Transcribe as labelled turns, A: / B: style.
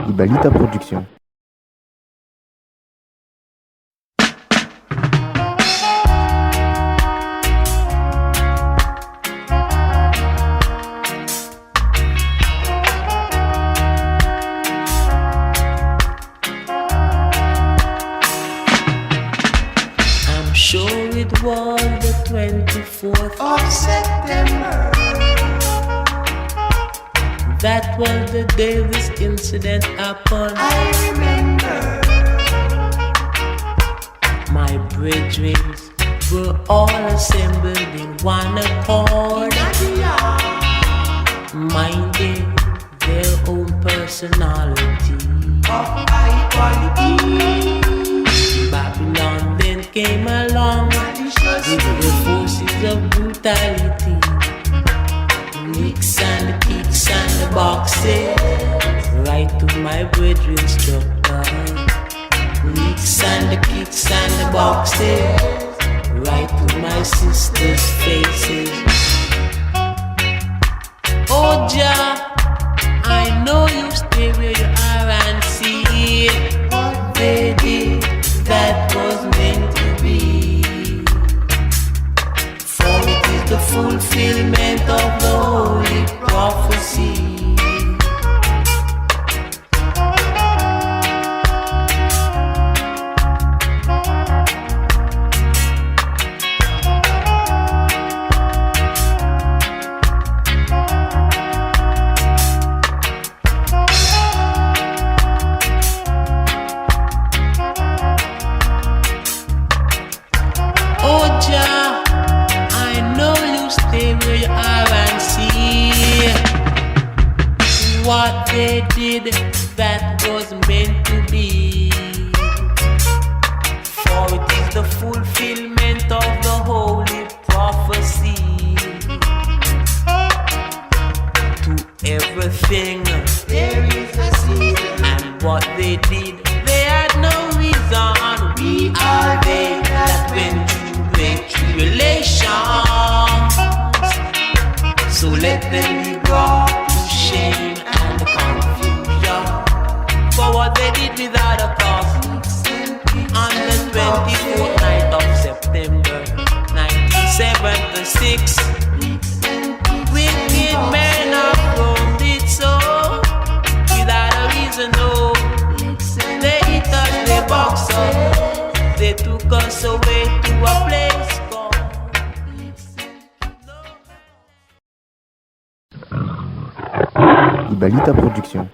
A: Ibalita Production.
B: Sure it was the 24th of September. That was the day this incident happened. I remember. My brethren were all assembled in one accord, minding their own personality of high quality. Babylon then came along with the forces of brutality. Nicks and the kicks and the boxes, right to my brethren's structure. Nicks and the kicks and the boxes, right to my sister's faces. Oh Jah, I know you stay where you are and see what they did. That was meant to be. For it is the fulfillment of the holy prophecy. What they did, that was meant to be. For it is the fulfillment of the holy prophecy. To everything there is a season, and what they did, they had no reason. We are they that went through great tribulations. So let them be brought to shame for what they did without a cause. On the 24th night of September 1976, wicked men of Rome did so without a reason, no. They hit us, they boxed us, they took us away to a place called
A: Ibalita Production.